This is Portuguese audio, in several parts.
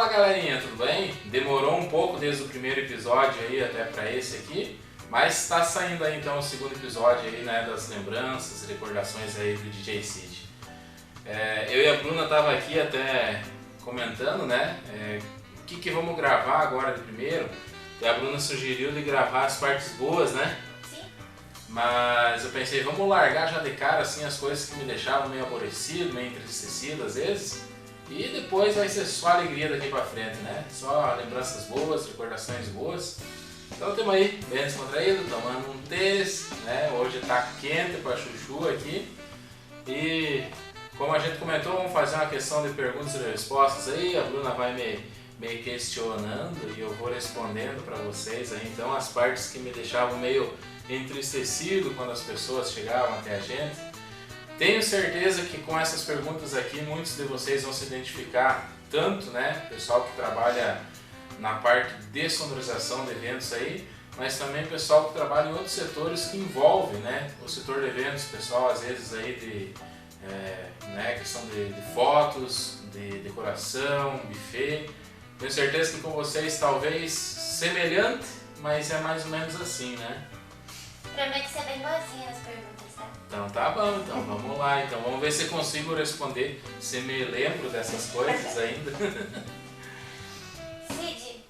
Fala galerinha, tudo bem? Demorou um pouco desde o primeiro episódio aí até para esse aqui, mas está saindo aí então o segundo episódio aí, né, das lembranças e recordações aí do DJ Cid. Eu e a Bruna tava aqui até comentando, né, o que vamos gravar agora de primeiro, e a Bruna sugeriu de gravar as partes boas, né? Sim. Mas eu pensei, vamos largar já de cara assim as coisas que me deixavam meio aborrecido, meio entristecido às vezes. E depois vai ser só alegria daqui pra frente, né? Só lembranças boas, recordações boas. Então estamos aí, bem descontraído, tomando um tênis, né? Hoje tá quente pra chuchu aqui. E como a gente comentou, vamos fazer uma questão de perguntas e respostas aí. A Bruna vai me questionando e eu vou respondendo pra vocês aí. Então as partes que me deixavam meio entristecido quando as pessoas chegavam até a gente. Tenho certeza que com essas perguntas aqui muitos de vocês vão se identificar, tanto, né, pessoal que trabalha na parte de sonorização de eventos aí, mas também pessoal que trabalha em outros setores que envolvem, né, o setor de eventos, pessoal às vezes aí de questão de fotos, de decoração, buffet. Tenho certeza que com vocês talvez semelhante, mas é mais ou menos assim, né? Prometo ser bem boazinha nas perguntas, tá? Então tá bom, então vamos lá, então vamos ver se consigo responder, se me lembro dessas coisas ainda. Cid,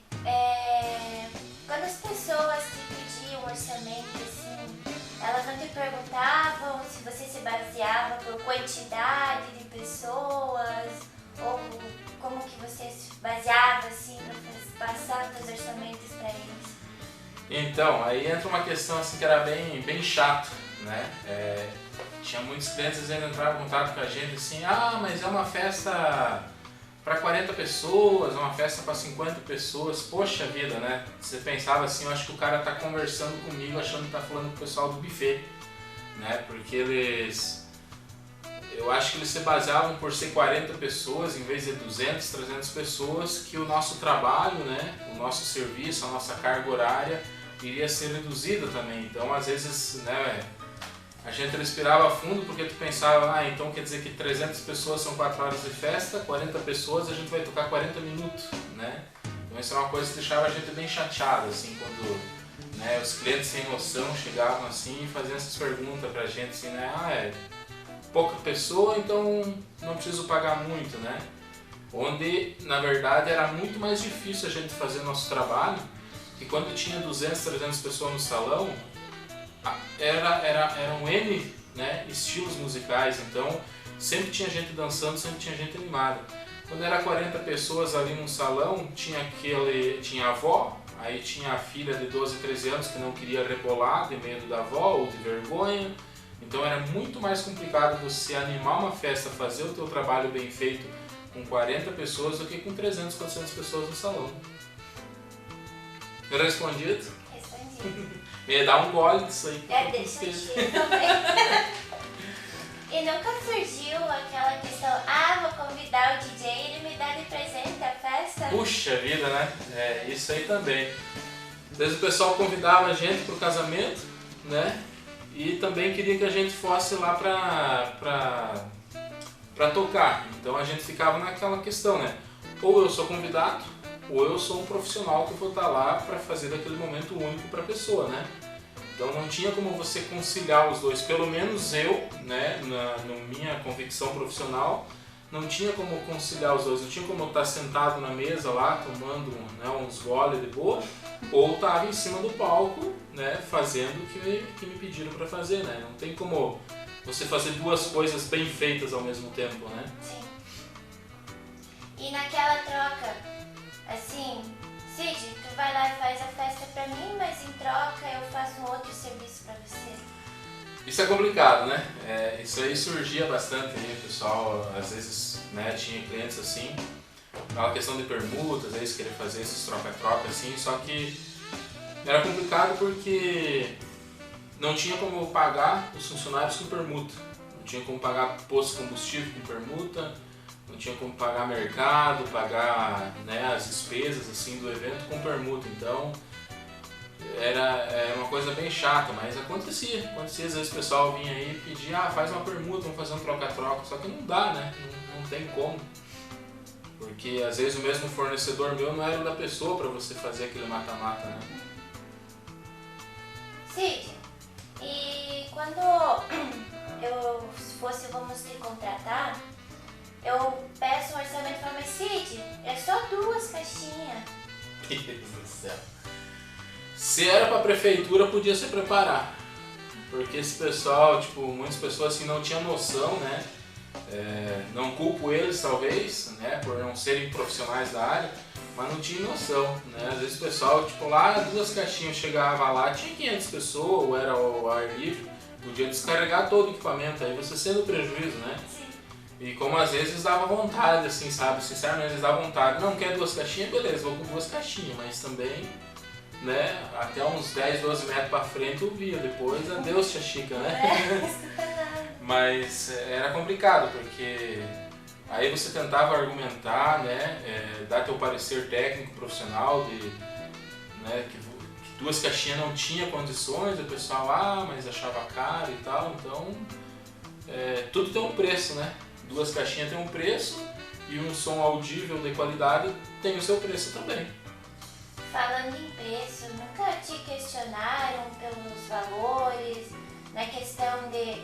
quando as pessoas te pediam orçamento, assim, elas não te perguntavam se você se baseava por quantidade de pessoas ou como que você se baseava, assim, para passar os seus orçamentos para eles? Então, aí entra uma questão assim que era bem chato, né? Tinha muitos clientes que entravam em contato com a gente assim, mas é uma festa para 40 pessoas, uma festa para 50 pessoas, poxa vida, né? Você pensava assim, eu acho que o cara tá conversando comigo achando que tá falando com o pessoal do buffet, né? Porque eu acho que eles se baseavam por ser 40 pessoas em vez de 200, 300 pessoas, que o nosso trabalho, né, o nosso serviço, a nossa carga horária iria ser reduzida também. Então, às vezes, né, a gente respirava fundo porque tu pensava, então quer dizer que 300 pessoas são 4 horas de festa, 40 pessoas a gente vai tocar 40 minutos, né? Então, isso é uma coisa que deixava a gente bem chateado, assim, quando, né, os clientes sem noção chegavam assim e faziam essas perguntas pra gente, assim, né, pouca pessoa, então não preciso pagar muito, né? Onde, na verdade, era muito mais difícil a gente fazer o nosso trabalho, que quando tinha 200, 300 pessoas no salão, eram N, né, estilos musicais, então sempre tinha gente dançando, sempre tinha gente animada. Quando era 40 pessoas ali num salão, tinha a avó, aí tinha a filha de 12, 13 anos que não queria rebolar de medo da avó ou de vergonha. Então era muito mais complicado você animar uma festa, fazer o teu trabalho bem feito com 40 pessoas do que com 300, 400 pessoas no salão. Respondido? Respondi. Me ia dar um gole disso aí. Deixa eu também. E nunca surgiu aquela questão, vou convidar o DJ e ele me dá de presente a festa? Puxa vida, né? Isso aí também. Às vezes o pessoal convidava a gente pro casamento, né? E também queria que a gente fosse lá pra tocar. Então a gente ficava naquela questão, né? Ou eu sou convidado, ou eu sou um profissional que vou estar lá para fazer daquele momento único para a pessoa, né? Então não tinha como você conciliar os dois. Pelo menos eu, né, na minha convicção profissional, não tinha como conciliar os dois. Não tinha como eu estar sentado na mesa lá, tomando, né, uns goles de boa, ou estava em cima do palco, né, fazendo o que me pediram para fazer, né? Não tem como você fazer duas coisas bem feitas ao mesmo tempo, né? Sim. E naquela troca, assim, Cid, tu vai lá e faz a festa pra mim, mas em troca eu faço um outro serviço pra você. Isso é complicado, né? Isso aí surgia bastante aí, pessoal, às vezes, né, tinha clientes assim, aquela questão de permuta, às vezes querer fazer esses troca-troca assim, só que era complicado porque não tinha como pagar os funcionários com permuta, não tinha como pagar posto de combustível com permuta, não tinha como pagar mercado, pagar, né, as despesas assim, do evento com permuta, então era uma coisa bem chata, mas acontecia, às vezes o pessoal vinha aí e pedia, faz uma permuta, vamos fazer um troca-troca, só que não dá, né, não tem como. Porque às vezes o mesmo fornecedor meu não era da pessoa para você fazer aquele mata-mata, né? Cid, e quando eu fosse, vamos te contratar, eu peço um orçamento e falo, mas Cid, é só 2 caixinhas. Meu Deus do céu. Se era pra prefeitura, podia se preparar. Porque esse pessoal, tipo, muitas pessoas assim não tinham noção, né? Não culpo eles, talvez, né? Por não serem profissionais da área, mas não tinha noção, né? Às vezes o pessoal, tipo, lá 2 caixinhas chegava lá, tinha 500 pessoas, ou era o ar livre, podia descarregar todo o equipamento, aí você sendo prejuízo, né? Sim. E como às vezes dava vontade, assim, sabe? Sinceramente, eles davam vontade. Não, quer 2 caixinhas? Beleza, vou com 2 caixinhas, mas também, né? Até uns 10, 12 metros pra frente eu via, depois adeus, tia Chica, né? Mas era complicado, porque aí você tentava argumentar, né? Dar teu parecer técnico, profissional, né? Que 2 caixinhas não tinha condições, o pessoal, mas achava caro e tal, então tudo tem um preço, né? 2 caixinhas tem um preço e um som audível de qualidade tem o seu preço também. Falando em preço, nunca te questionaram pelos valores, na questão de,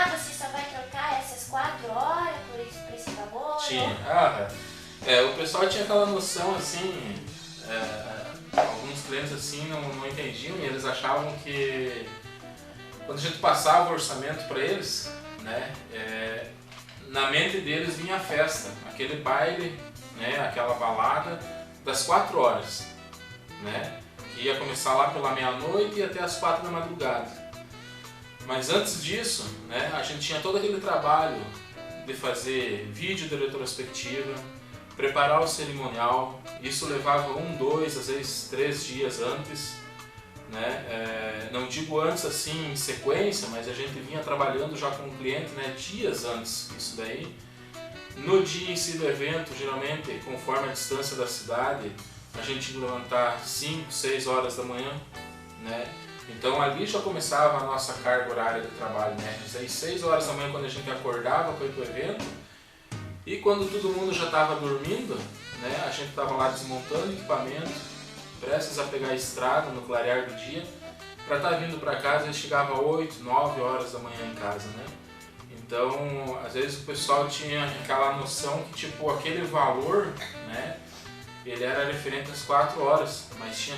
você só vai trocar essas 4 horas por esse valor? Tinha. O pessoal tinha aquela noção assim, alguns clientes assim não entendiam e eles achavam que quando a gente passava o orçamento para eles, né, na mente deles vinha a festa, aquele baile, né, aquela balada das 4 horas, né, que ia começar lá pela meia-noite e até as 4 da madrugada. Mas antes disso, né, a gente tinha todo aquele trabalho de fazer vídeo de retrospectiva, preparar o cerimonial, isso levava 1, 2, às vezes 3 dias antes, né? Não digo antes assim em sequência, mas a gente vinha trabalhando já com o cliente, né, dias antes disso daí. No dia em si do evento, geralmente, conforme a distância da cidade, a gente tinha que levantar 5, 6 horas da manhã, né? Então ali já começava a nossa carga horária de trabalho, né? Às 6 horas da manhã quando a gente acordava para ir para o evento, e quando todo mundo já estava dormindo, né, a gente estava lá desmontando o equipamento, prestes a pegar a estrada no clarear do dia, para estar vindo para casa. E chegava 8, 9 horas da manhã em casa, né? Então, às vezes o pessoal tinha aquela noção que, tipo, aquele valor, né, ele era referente às 4 horas, mas tinha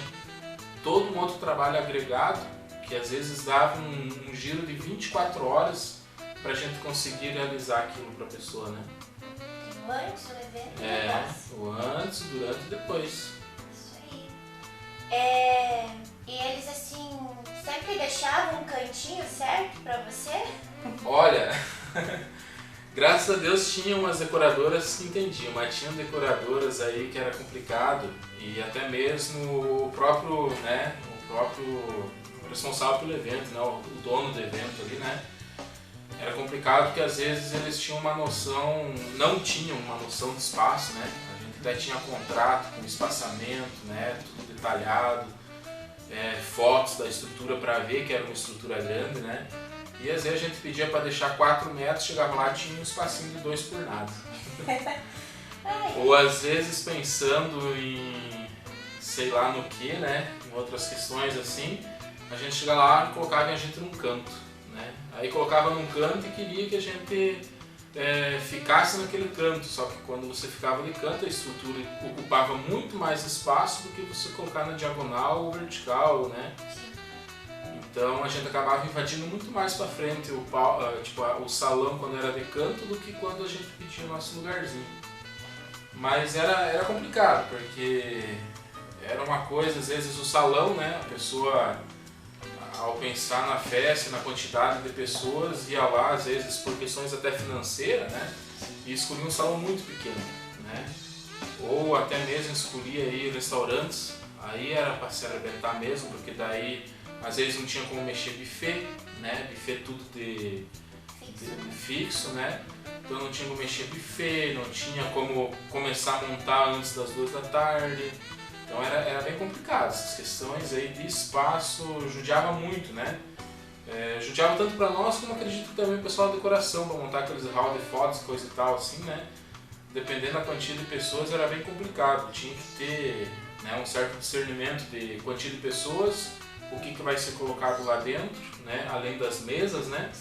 todo um outro trabalho agregado que às vezes dava um giro de 24 horas para a gente conseguir realizar aquilo para a pessoa, né? O antes do evento? O antes, durante e depois. Isso aí. E eles assim, sempre deixavam um cantinho certo para você? Olha, graças a Deus tinha umas decoradoras que entendiam, mas tinham decoradoras aí que era complicado e até mesmo o próprio responsável pelo evento, né, o dono do evento ali, né, era complicado porque às vezes eles tinham não tinham uma noção de espaço, né, a gente até tinha contrato com espaçamento, né, tudo detalhado, fotos da estrutura para ver que era uma estrutura grande, né. E às vezes a gente pedia para deixar 4 metros, chegava lá e tinha um espacinho de 2 por nada. Ou às vezes pensando em sei lá no que, né? Em outras questões assim, a gente chega lá e colocava a gente num canto, né? Aí colocava num canto e queria que a gente ficasse naquele canto, só que quando você ficava de canto a estrutura ocupava muito mais espaço do que você colocar na diagonal ou vertical, né? Então a gente acabava invadindo muito mais para frente o salão quando era de canto do que quando a gente pedia o nosso lugarzinho. Mas era complicado, porque era uma coisa, às vezes o salão, né, a pessoa ao pensar na festa, na quantidade de pessoas, ia lá às vezes por questões até financeiras, né, e escolhia um salão muito pequeno, né, ou até mesmo escolhia aí restaurantes, aí era para se arrebentar mesmo, porque daí às vezes não tinha como mexer buffet, né? Buffet tudo de fixo, né? Então não tinha como mexer buffet, não tinha como começar a montar antes das 2 da tarde. Então era bem complicado. Essas questões aí de espaço judiava muito, né? Judiava tanto para nós como acredito que também o pessoal da decoração para montar aqueles hall de fotos, coisa e tal assim, né? dependendo da quantia de pessoas, era bem complicado. Tinha que ter, né, um certo discernimento de quantia de pessoas, o que vai ser colocado lá dentro, né, além das mesas, né,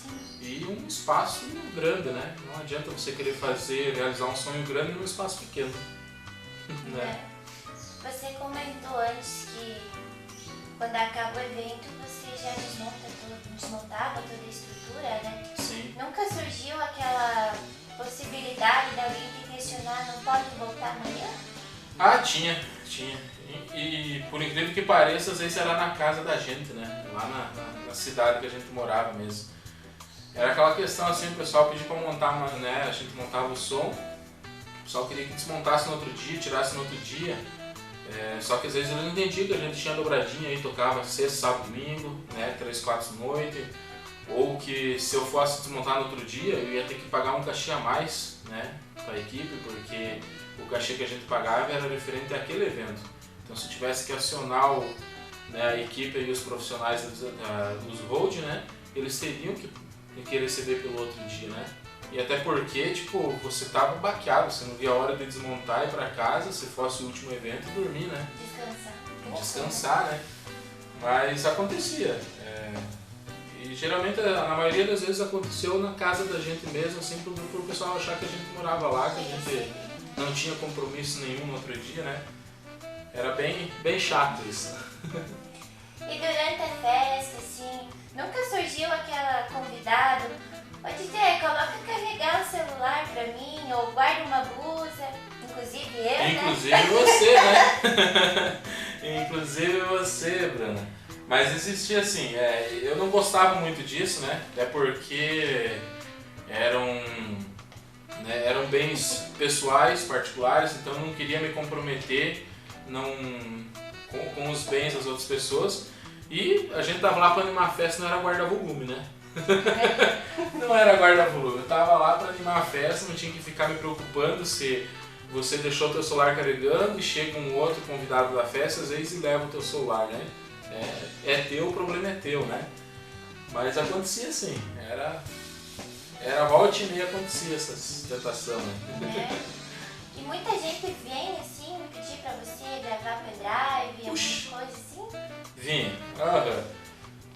e um espaço grande, né. Não adianta você querer realizar um sonho grande num espaço pequeno. Né? Você comentou antes que quando acaba o evento você já desmontava toda a estrutura, né? Sim. Nunca surgiu aquela possibilidade de alguém te questionar, não pode voltar amanhã? Ah, tinha. E por incrível que pareça, às vezes era na casa da gente, né? Lá na cidade que a gente morava mesmo. Era aquela questão assim, o pessoal pedia pra montar, né? A gente montava o som, o pessoal queria que desmontasse no outro dia, tirasse no outro dia. Só que às vezes eu não entendia que a gente tinha dobradinha aí, tocava sexta, sábado, domingo, né? 3, 4 noite. Ou que se eu fosse desmontar no outro dia, eu ia ter que pagar um cachê a mais, né? Pra equipe, porque o cachê que a gente pagava era referente àquele evento. Então se eu tivesse que acionar né, a equipe e os profissionais dos road, né? Eles teriam que receber pelo outro dia, né? E até porque, tipo, você tava baqueado, você não via a hora de desmontar e ir pra casa, se fosse o último evento, e dormir, né? Descansar, né? Mas acontecia. E geralmente, na maioria das vezes, aconteceu na casa da gente mesmo, assim, pro pessoal achar que a gente morava lá, que a gente não tinha compromisso nenhum no outro dia, né? Era bem chato isso. E durante a festa, assim, nunca surgiu aquela convidado, ô DJ, coloca carregar o celular pra mim, ou guarda uma blusa, inclusive eu, Inclusive né? você, né? Inclusive você, Bruna. Mas existia assim, eu não gostava muito disso, né? Até porque eram bens pessoais, particulares, então eu não queria me comprometer com os bens das outras pessoas. E a gente tava lá para animar a festa, não era guarda-volume, né? Não era guarda-volume, eu tava lá para animar a festa, não tinha que ficar me preocupando se você deixou o teu celular carregando e chega um outro convidado da festa, às vezes, e leva o teu celular, né? É teu, o problema é teu, né? Mas acontecia assim, era volta e meia acontecia essa tentação, né? E muita gente vem assim me pedir pra você gravar pendrive, alguma coisa assim? Vinha.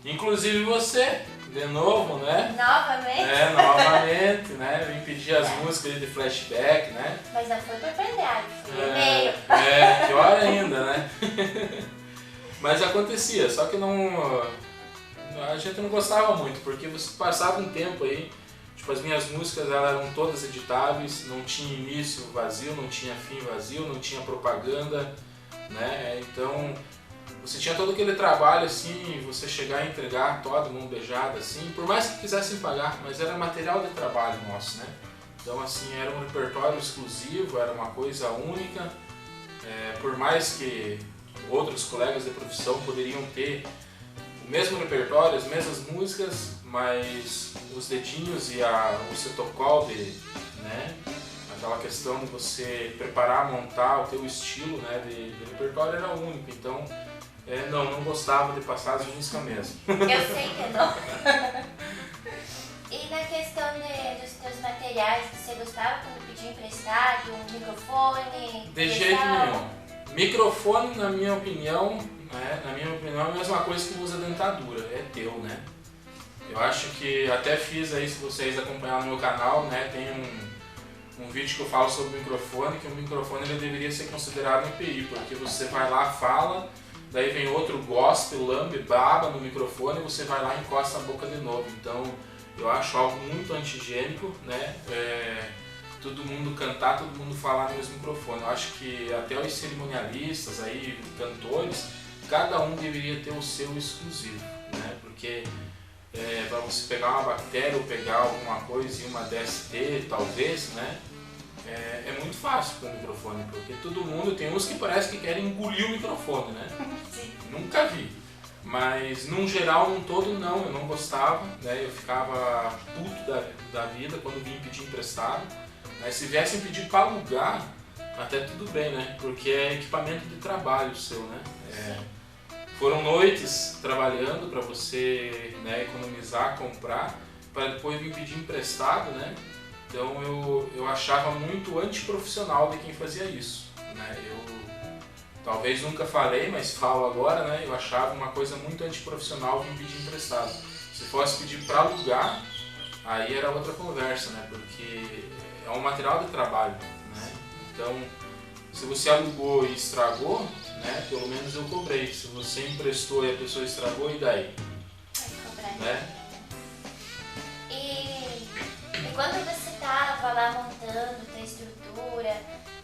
Inclusive você, de novo, né? Novamente? Novamente, né? Vim pedir as músicas de flashback, né? Mas não foi por pendrive, foi e-mail. Pior ainda, né? Mas acontecia, só que a gente não gostava muito, porque você passava um tempo aí, tipo, as minhas músicas elas eram todas editáveis, não tinha início vazio, não tinha fim vazio, não tinha propaganda, né? Então você tinha todo aquele trabalho assim, você chegar e entregar todo mundo beijado assim, por mais que quisessem pagar, mas era material de trabalho nosso, né? Então assim, era um repertório exclusivo, era uma coisa única, por mais que outros colegas de profissão poderiam ter o mesmo repertório, as mesmas músicas, mas os dedinhos e o setocol né? Aquela questão de você preparar, montar o teu estilo, né, de repertório era único, então não gostava de passar as músicas mesmo. Eu sei que não. E na questão dos teus materiais, você gostava quando pedia emprestado, um microfone? De jeito nenhum. Microfone, na minha opinião, é a mesma coisa que usa dentadura, é teu, né? Eu acho que até fiz aí, se vocês acompanharem no meu canal, né, tem um vídeo que eu falo sobre o microfone, que o microfone ele deveria ser considerado EPI, porque você vai lá, fala, daí vem outro gosta, lambe, baba no microfone e você vai lá e encosta a boca de novo. Então eu acho algo muito anti-higiênico, né? Todo mundo cantar, todo mundo falar no mesmo microfone. Eu acho que até os cerimonialistas, aí, cantores, cada um deveria ter o seu exclusivo, né? Porque para você pegar uma bactéria ou pegar alguma coisa em uma DST, talvez, né? É muito fácil com o microfone, porque todo mundo, tem uns que parece que querem engolir o microfone, né? Sim. Nunca vi. Mas, num geral, num todo, não, eu não gostava, né? Eu ficava puto da vida quando vim pedir emprestado. Mas se viessem pedir para alugar, até tudo bem, né? Porque é equipamento de trabalho seu, né? Foram noites trabalhando para você, né, economizar, comprar, para depois vir pedir emprestado, né? Então eu achava muito antiprofissional de quem fazia isso, né? Eu talvez nunca falei, mas falo agora, né? Eu achava uma coisa muito antiprofissional vir pedir emprestado. Se fosse pedir para alugar, aí era outra conversa, né? Porque é um material de trabalho, né? Então, se você alugou e estragou, né? Pelo menos eu cobrei. Se você emprestou e a pessoa estragou, e daí? Vai cobrar. Né? E quando você estava lá montando a estrutura,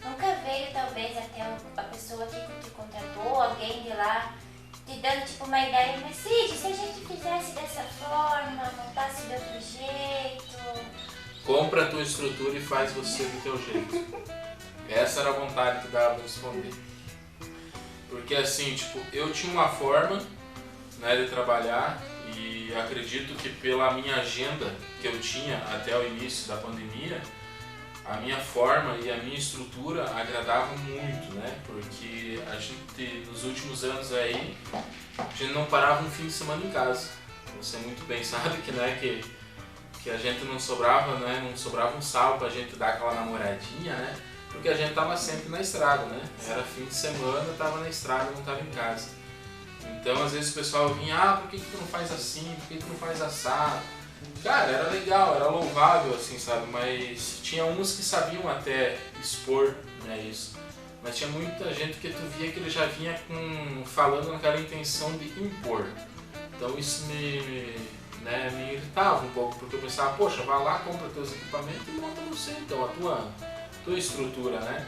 nunca veio talvez até a pessoa que te contratou, alguém de lá, te dando tipo uma ideia, mas Cid, se a gente fizesse dessa forma, montasse de outro jeito... Compra a tua estrutura e faz você do teu jeito. Essa era a vontade que dava pra responder. Porque assim, tipo, eu tinha uma forma, né, de trabalhar e acredito que pela minha agenda que eu tinha até o início da pandemia, a minha forma e a minha estrutura agradavam muito, né? Porque a gente, nos últimos anos aí, a gente não parava um fim de semana em casa. Você muito bem sabe que, né, que a gente não sobrava, né? Não sobrava um sal pra gente dar aquela namoradinha, né? Porque a gente tava sempre na estrada, né? Era fim de semana, tava na estrada, não tava em casa. Então, às vezes o pessoal vinha, por que tu não faz assim? Por que tu não faz assado? Cara, era legal, era louvável, assim, sabe? Mas tinha uns que sabiam até expor, né, isso. Mas tinha muita gente que tu via que ele já vinha falando naquela intenção de impor. Então isso me irritava um pouco, porque eu pensava, poxa, vai lá, compra teus equipamentos e monta você, então, a tua estrutura, né?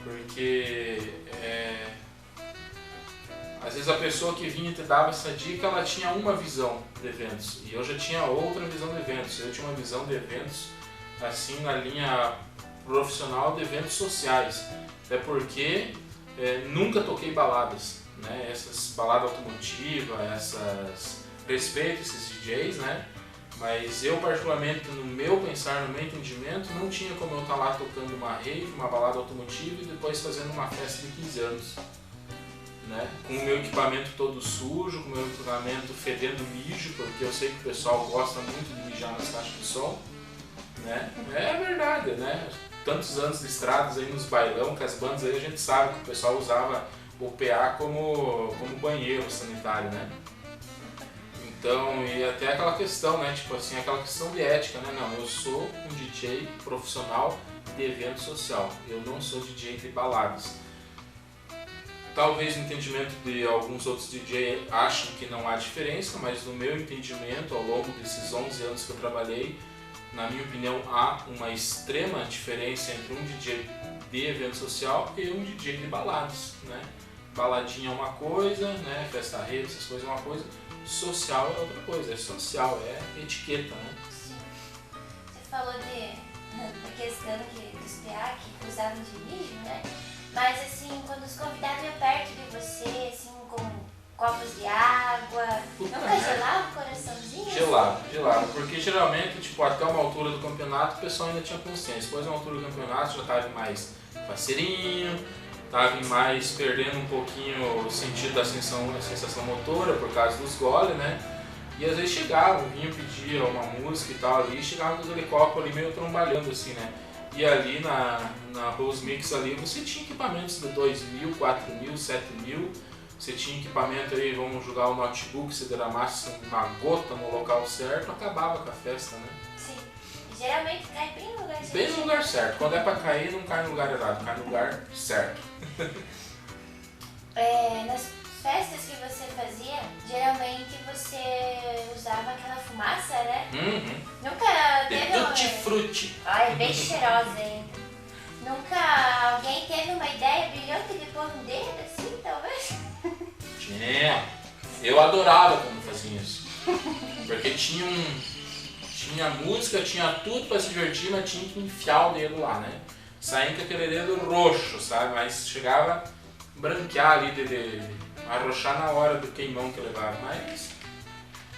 Porque às vezes a pessoa que vinha e te dava essa dica, ela tinha uma visão de eventos e eu já tinha outra visão de eventos. Eu tinha uma visão de eventos assim na linha profissional de eventos sociais, até porque nunca toquei baladas, né? Essas baladas automotivas, respeito esses DJs, né? Mas eu particularmente no meu pensar, no meu entendimento, não tinha como eu estar lá tocando uma rave, uma balada automotiva e depois fazendo uma festa de 15 anos. Né? Com o meu equipamento todo sujo, com o meu equipamento fedendo mijo, porque eu sei que o pessoal gosta muito de mijar nas caixas de som, né? É verdade, né? Tantos anos de estradas aí nos bailão, com as bandas aí a gente sabe que o pessoal usava o PA como banheiro sanitário, né? Então, e até aquela questão, né? Tipo assim, aquela questão de ética, né? Não, eu sou um DJ profissional de evento social, eu não sou DJ de baladas. Talvez no entendimento de alguns outros DJs achem que não há diferença, mas no meu entendimento, ao longo desses 11 anos que eu trabalhei, na minha opinião, há uma extrema diferença entre um DJ de evento social e um DJ de baladas, né? Baladinha é uma coisa, né? Festa rede, essas coisas é uma coisa, social é outra coisa, é social, é etiqueta, né? Sim. Você falou da questão dos PA que usavam de mijo, né? Mas assim, quando os convidados iam perto de você, assim, com copos de água, nunca gelava o coraçãozinho? Gelava, porque geralmente, tipo, até uma altura do campeonato o pessoal ainda tinha consciência. Depois, na altura do campeonato, já estava mais parceirinho, estava mais perdendo um pouquinho o sentido da sensação motora por causa dos goles, né? E às vezes chegavam, vinham pedir uma música e tal ali, chegavam com aquele copo ali meio trombalhando assim, né? E ali na Rose Mix ali você tinha equipamentos de 2.000, 4.000, 7.000. Você tinha equipamento aí, vamos jogar o notebook, se derramasse uma gota no local certo, acabava com a festa, né? Sim. E geralmente cai bem no lugar certo. Bem no lugar certo. Quando é pra cair, não cai no lugar errado, cai no lugar certo. Nas festas que você fazia, geralmente você usava aquela fumaça, né? Uhum. Nunca De teve tutti-frutti. Ai, bem cheirosa ainda. Nunca alguém teve uma ideia brilhante de pôr um dedo assim, talvez? Eu adorava quando fazia isso. Porque tinha música, tinha tudo pra se divertir, mas tinha que enfiar o dedo lá, né? Saía com aquele dedo roxo, sabe? Mas chegava a branquear ali, de arrochar na hora do queimão que levava. Mas,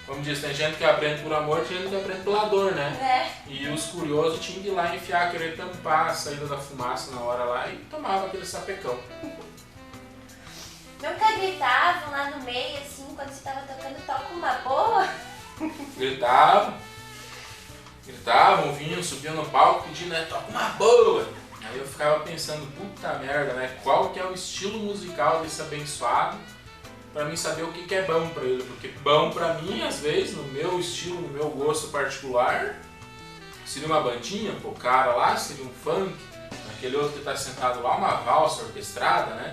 como diz, tem gente que aprende por amor, tem gente que aprende pela dor, né? E os curiosos tinham que ir lá enfiar, querer tampar a saída da fumaça na hora lá e tomava aquele sapecão. Nunca gritavam lá no meio, assim, quando você tava tocando, toca uma boa? Gritava. gritavam, vinham, subiam no palco pedindo, né, toca uma boa! Aí eu ficava pensando, puta merda, né, qual que é o estilo musical desse abençoado pra mim saber o que é bom pra ele, porque bom pra mim, às vezes, no meu estilo, no meu gosto particular, seria uma bandinha, pro cara lá, seria um funk, aquele outro que tá sentado lá, uma valsa orquestrada, né?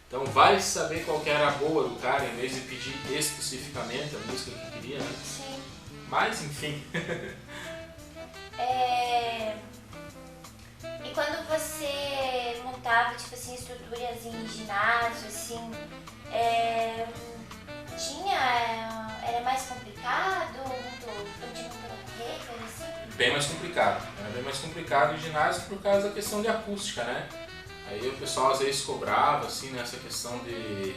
Então vai saber qual que era a boa do cara, em vez de pedir especificamente a música que queria, né? Sim. Mas, enfim. E quando você montava, tipo assim, estruturas em ginásio, assim, era mais complicado? Tinha muita regra, assim? Bem mais complicado. Era bem mais complicado em ginásio por causa da questão de acústica, né? Aí o pessoal às vezes cobrava, assim, nessa questão de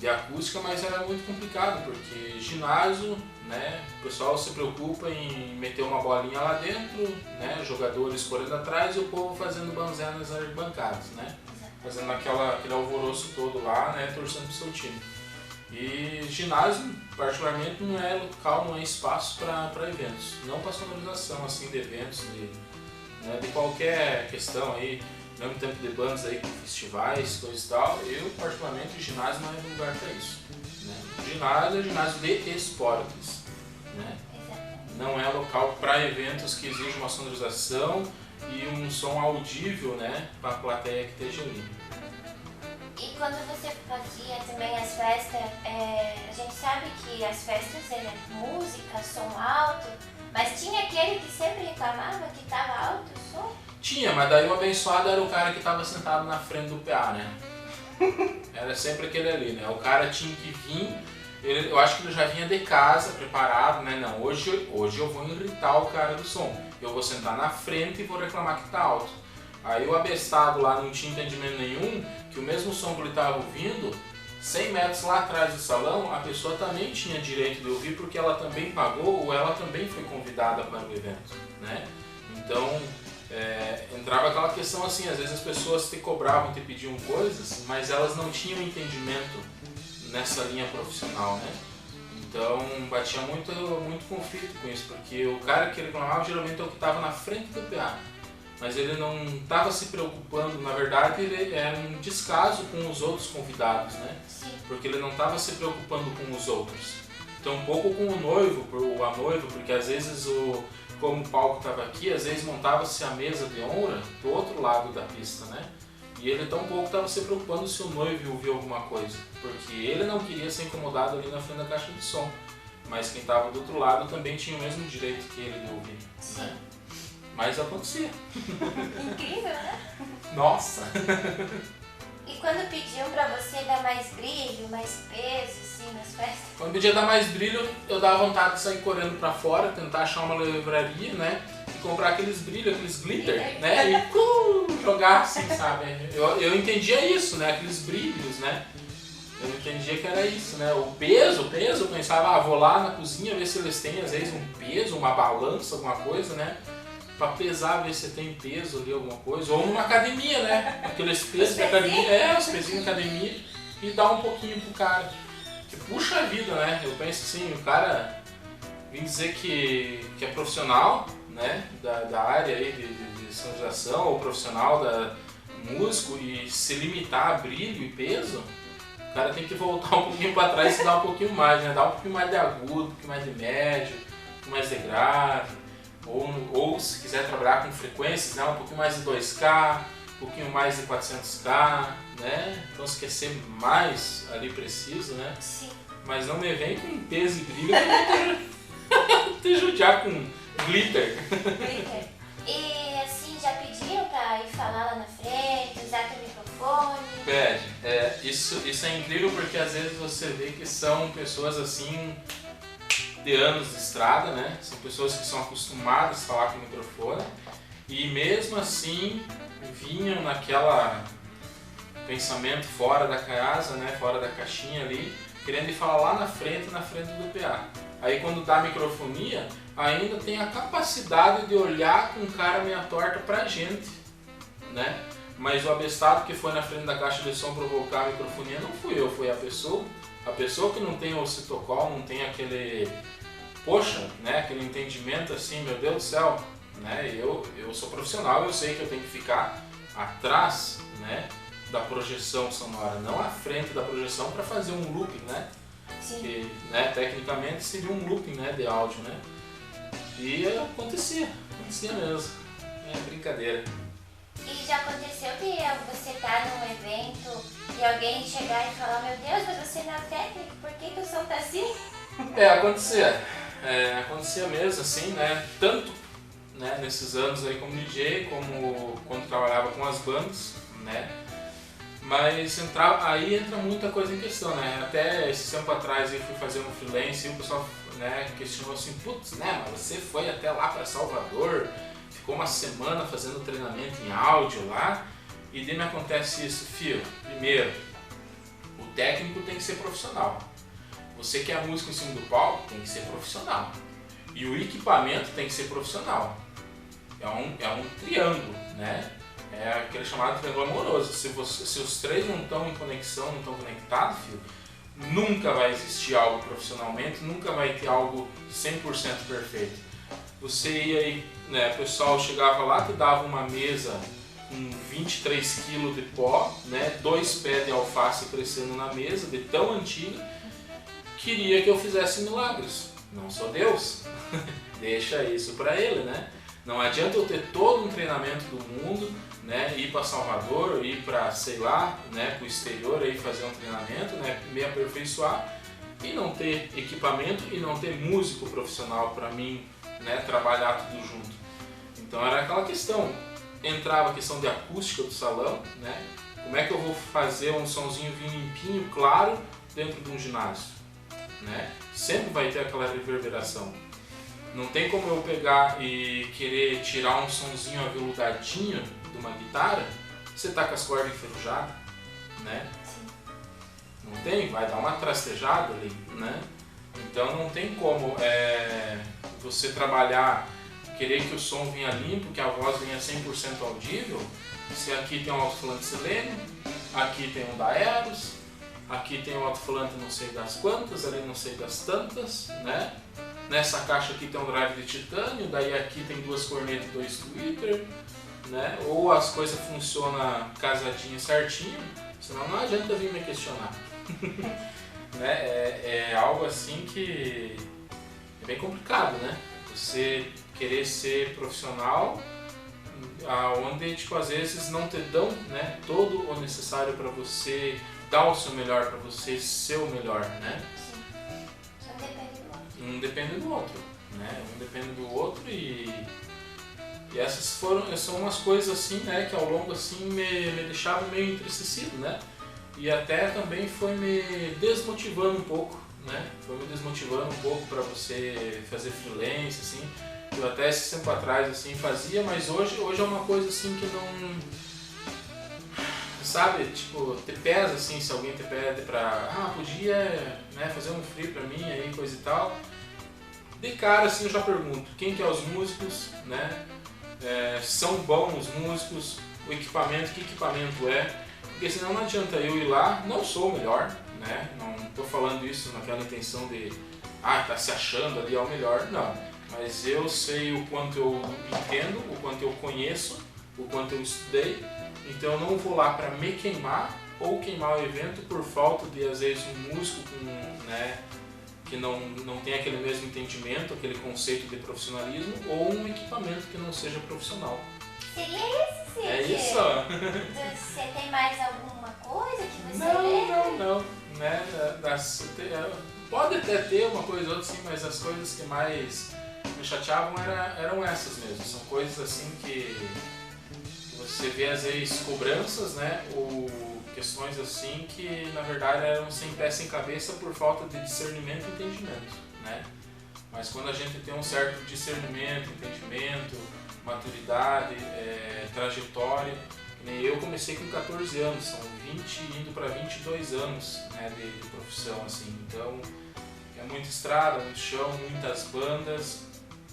acústica, mas era muito complicado, porque ginásio, né, o pessoal se preocupa em meter uma bolinha lá dentro, né, jogadores correndo atrás e o povo fazendo banzé nas arquibancadas, né, fazendo aquele alvoroço todo lá, né, torcendo pro seu time. E ginásio, particularmente, não é local, não é espaço para eventos, não para sonorização, assim, de eventos, de qualquer questão aí, mesmo tempo de bandas aí, com festivais, coisas e tal, eu particularmente o ginásio não é lugar para isso. Né? Ginásio é ginásio de esportes. Né? Não é local para eventos que exigem uma sonorização e um som audível, né, para a plateia que esteja ali. E quando você fazia também as festas, a gente sabe que as festas eram música, som alto, mas tinha aquele que sempre reclamava que estava alto o som? Tinha, mas daí o abençoado era o cara que estava sentado na frente do PA, né? Era sempre aquele ali, né? O cara tinha que vir, eu acho que ele já vinha de casa, preparado, né? Não, hoje eu vou irritar o cara do som. Eu vou sentar na frente e vou reclamar que tá alto. Aí o abestado lá não tinha entendimento nenhum, que o mesmo som que ele estava ouvindo, 100 metros lá atrás do salão, a pessoa também tinha direito de ouvir, porque ela também pagou ou ela também foi convidada para o evento, né? Então, entrava aquela questão assim, às vezes as pessoas te cobravam, te pediam coisas, mas elas não tinham entendimento nessa linha profissional, né? Então batia muito conflito com isso, porque o cara que reclamava geralmente é o que estava na frente do PA, mas ele não estava se preocupando, na verdade ele era um descaso com os outros convidados, né? Sim. Porque ele não estava se preocupando com os outros, então um pouco com o noivo, ou a noiva, porque às vezes como o palco estava aqui, às vezes montava-se a mesa de honra do outro lado da pista, né? E ele tão pouco estava se preocupando se o noivo ouvia alguma coisa, porque ele não queria ser incomodado ali na frente da caixa de som, mas quem estava do outro lado também tinha o mesmo direito que ele de ouvir, né? Mas acontecia. Incrível, né? Nossa! E quando pediam pra você dar mais brilho, mais peso, assim, nas festas? Quando podia dar mais brilho, eu dava vontade de sair correndo pra fora, tentar achar uma livraria, né? E comprar aqueles brilhos, aqueles glitter, né? E jogar assim, sabe? Eu entendia isso, né? Aqueles brilhos, né? Eu entendia que era isso, né? O peso, eu pensava, vou lá na cozinha ver se eles têm, às vezes, um peso, uma balança, alguma coisa, né? Pra pesar, ver se tem peso ali, alguma coisa. Ou numa academia, né? Aqueles pesos da academia, os pezinhos da academia, e dar um pouquinho pro cara. Que puxa a vida, né? Eu penso assim, o cara vem dizer que é profissional, né? Da área aí de sonorização, ou profissional da músico, e se limitar a brilho e peso, o cara tem que voltar um pouquinho pra trás e dar um pouquinho mais, né? Dar um pouquinho mais de agudo, um pouquinho mais de médio, um pouquinho mais de grave. Ou se quiser trabalhar com frequências, né, um pouquinho mais de 2K, um pouquinho mais de 400K, né? Então se quer ser mais ali preciso, né? Sim. Mas não me vem com peso e brilho que te judiar com glitter. Glitter. E assim, já pediram pra ir falar lá na frente, usar teu microfone? Pede. Isso é incrível porque às vezes você vê que são pessoas assim de anos de estrada, né? São pessoas que são acostumadas a falar com o microfone e mesmo assim vinham naquela pensamento fora da casa, né? Fora da caixinha ali, querendo ir falar lá na frente do PA. Aí quando dá a microfonia, ainda tem a capacidade de olhar com cara meia torta pra gente, né? Mas o abestado que foi na frente da caixa de som provocar a microfonia não fui eu, foi a pessoa. A pessoa que não tem o citocol, não tem poxa, né, aquele entendimento assim, meu Deus do céu, né, eu sou profissional, eu sei que eu tenho que ficar atrás, né, da projeção sonora, não à frente da projeção para fazer um looping, né? Sim. Que, né, tecnicamente seria um looping, né, de áudio, né? E acontecia mesmo. É brincadeira. E já aconteceu de você estar num evento e alguém chegar e falar, meu Deus, mas você não é técnico, por que o som tá assim? Acontecia mesmo, assim, né? Tanto, né, nesses anos aí como DJ, como quando trabalhava com as bandas, né? Mas aí entra muita coisa em questão, né? Até esse tempo atrás eu fui fazer um freelance e o pessoal, né, questionou assim, putz, né, mas você foi até lá para Salvador, ficou uma semana fazendo treinamento em áudio lá, e daí me acontece isso, filho. Primeiro, o técnico tem que ser profissional. Você que é músico em cima do palco tem que ser profissional. E o equipamento tem que ser profissional. É um triângulo, né? É aquele chamado triângulo amoroso. Se os três não estão em conexão, não estão conectados, filho, nunca vai existir algo profissionalmente, nunca vai ter algo 100% perfeito. Você ia aí, né, o pessoal chegava lá, te dava uma mesa com 23 kg de pó, né, 2 pés de alface crescendo na mesa, de tão antiga, queria que eu fizesse milagres. Não sou Deus. Deixa isso para ele, né? Não adianta eu ter todo um treinamento do mundo, né, ir para Salvador, ir para, sei lá, né, para o exterior aí fazer um treinamento, né, me aperfeiçoar e não ter equipamento e não ter músico profissional para mim, né, trabalhar tudo junto. Então era aquela questão, entrava a questão de acústica do salão, né, como é que eu vou fazer um somzinho limpinho, claro, dentro de um ginásio, né? Sempre vai ter aquela reverberação. Não tem como eu pegar e querer tirar um sonzinho aveludadinho de uma guitarra, você tá com as cordas enferrujadas, né? Sim. Não tem? Vai dar uma trastejada ali, né? Então não tem como você trabalhar, querer que o som venha limpo, que a voz venha 100% audível, se aqui tem um alto-falante Selene, aqui tem um da Eros, aqui tem um alto-falante não sei das quantas, ali não sei das tantas, né? Nessa caixa aqui tem um drive de titânio, daí aqui tem 2 cornetas e 2 tweeter, né? Ou as coisas funcionam casadinho certinho, senão não adianta vir me questionar. Né? É algo assim que é bem complicado, né? Você querer ser profissional, onde tipo, às vezes não te dão, né, todo o necessário para você dar o seu melhor, para você ser o melhor, né? Um depende do outro, né? Um depende do outro e essas são umas coisas assim, né, que ao longo assim me deixavam meio entristecido, né? E até também foi me desmotivando um pouco, né? Foi me desmotivando um pouco para você fazer freelance, assim. Eu até esse tempo atrás assim fazia, mas hoje é uma coisa assim que não, sabe, tipo, te pesa assim, se alguém te pede pra, podia, né, fazer um free pra mim aí, coisa e tal. De cara assim eu já pergunto, quem que é os músicos, né? São bons os músicos, o equipamento, que equipamento é? Porque senão não adianta eu ir lá, não sou o melhor, né? Não estou falando isso naquela intenção de, tá se achando ali é o melhor, não. Mas eu sei o quanto eu entendo, o quanto eu conheço, o quanto eu estudei, então eu não vou lá para me queimar ou queimar o evento por falta de, às vezes, um músico com, né, que não tem aquele mesmo entendimento, aquele conceito de profissionalismo, ou um equipamento que não seja profissional. Seria isso, Cid? É isso. Você tem mais alguma coisa que você Não. Né? Pode até ter uma coisa ou outra, sim, mas as coisas que mais me chateavam eram essas mesmo. São coisas assim que você vê às vezes cobranças, né? Ou questões assim que na verdade eram sem pé sem cabeça por falta de discernimento e entendimento, né? Mas quando a gente tem um certo discernimento, entendimento, maturidade, trajetória, nem eu comecei com 14 anos, são 20 indo para 22 anos, né, de profissão, assim, então é muita estrada, muito chão, muitas bandas,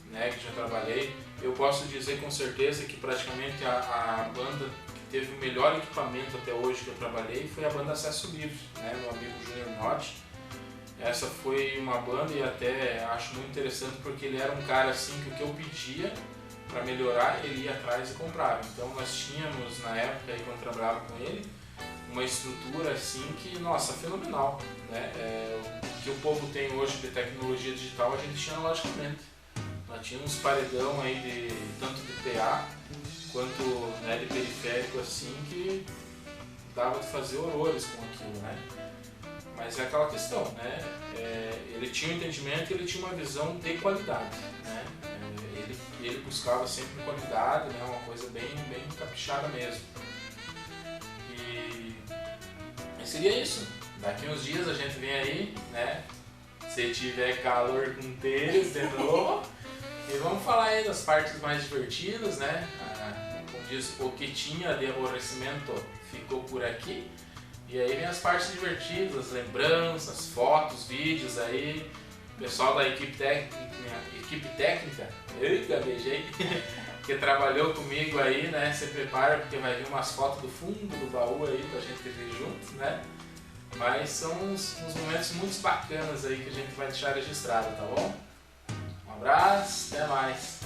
né, que já trabalhei. Eu posso dizer com certeza que praticamente a banda que teve o melhor equipamento até hoje que eu trabalhei foi a banda Acesso Livre, né, meu amigo Júnior Notti. essa foi uma banda e até acho muito interessante porque ele era um cara assim que o que eu pedia para melhorar, ele ia atrás e comprava. Então nós tínhamos na época aí quando eu trabalhava com ele, uma estrutura assim que, nossa, fenomenal, né? O que o povo tem hoje de tecnologia digital a gente tinha logicamente. Nós tínhamos paredão aí de tanto de PA quanto, né, de periférico assim que dava de fazer horrores com aquilo, né? Mas é aquela questão, né? Ele tinha um entendimento e ele tinha uma visão de qualidade, né? Ele buscava sempre qualidade, né? Uma coisa bem caprichada mesmo. E seria isso. Daqui uns dias a gente vem aí, né? Se tiver calor com tênis de novo. E vamos falar aí das partes mais divertidas, né? Como diz, o que tinha de aborrecimento ficou por aqui. E aí vem as partes divertidas, as lembranças, fotos, vídeos aí. O pessoal da equipe técnica, eita, beijei, que trabalhou comigo aí, né? Se prepara porque vai vir umas fotos do fundo do baú aí pra gente ver juntos, né? Mas são uns momentos muito bacanas aí que a gente vai deixar registrado, tá bom? Um abraço, até mais!